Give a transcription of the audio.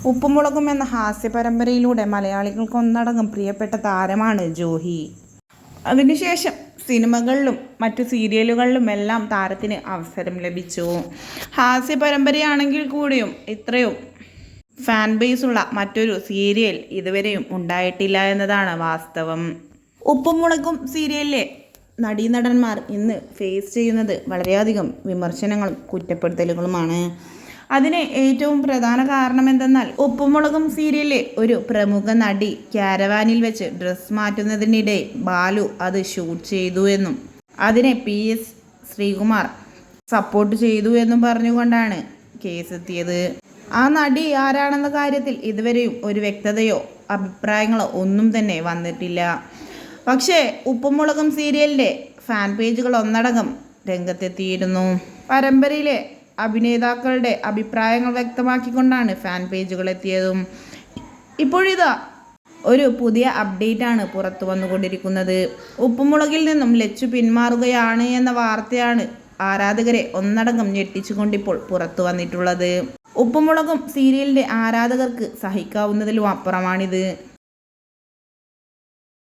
ഉപ്പുമുളകും എന്ന ഹാസ്യ പരമ്പരയിലൂടെ മലയാളികൾക്ക് ഒന്നടങ്കം പ്രിയപ്പെട്ട താരമാണ് ജൂഹി. അതിനുശേഷം സിനിമകളിലും മറ്റു സീരിയലുകളിലും എല്ലാം താരത്തിന് അവസരം ലഭിച്ചു. ഹാസ്യ പരമ്പരയാണെങ്കിൽ കൂടിയും ഇത്രയും ഫാൻ ബേസുള്ള മറ്റൊരു സീരിയൽ ഇതുവരെയും ഉണ്ടായിട്ടില്ല എന്നതാണ് വാസ്തവം. ഉപ്പുമുളകും സീരിയലിലെ നടീനടന്മാർ ഇന്ന് ഫേസ് ചെയ്യുന്നത് വളരെയധികം വിമർശനങ്ങളും കുറ്റപ്പെടുത്തലുകളുമാണ്. അതിന് ഏറ്റവും പ്രധാന കാരണം എന്തെന്നാൽ ഉപ്പുമുളകും സീരിയലിലെ ഒരു പ്രമുഖ നടി ക്യാരവാനിൽ വെച്ച് ഡ്രസ്സ് മാറ്റുന്നതിനിടെ ബാലു അത് ഷൂട്ട് ചെയ്തു എന്നും അതിനെ PS ശ്രീകുമാർ സപ്പോർട്ട് ചെയ്തു എന്നും പറഞ്ഞുകൊണ്ടാണ് കേസെത്തിയത്. ആ നടി ആരാണെന്ന കാര്യത്തിൽ ഇതുവരെയും ഒരു വ്യക്തതയോ അഭിപ്രായങ്ങളോ ഒന്നും തന്നെ വന്നിട്ടില്ല. പക്ഷേ ഉപ്പുമുളകും സീരിയലിൻ്റെ ഫാൻ പേജുകൾ ഒന്നടങ്കം രംഗത്തെത്തിയിരുന്നു. പരമ്പരയിലെ അഭിനേതാക്കളുടെ അഭിപ്രായങ്ങൾ വ്യക്തമാക്കിക്കൊണ്ടാണ് ഫാൻ പേജുകൾ എത്തിയതും. ഇപ്പോഴിതാ ഒരു പുതിയ അപ്ഡേറ്റാണ് പുറത്തു വന്നുകൊണ്ടിരിക്കുന്നത്. ഉപ്പുമുളകിൽ നിന്നും ലച്ചു പിന്മാറുകയാണ് എന്ന വാർത്തയാണ് ആരാധകരെ ഒന്നടങ്കം ഞെട്ടിച്ചുകൊണ്ടിപ്പോൾ പുറത്തു വന്നിട്ടുള്ളത്. ഉപ്പുമുളകും സീരിയലിൻ്റെ ആരാധകർക്ക് സഹിക്കാവുന്നതിലും അപ്പുറമാണിത്.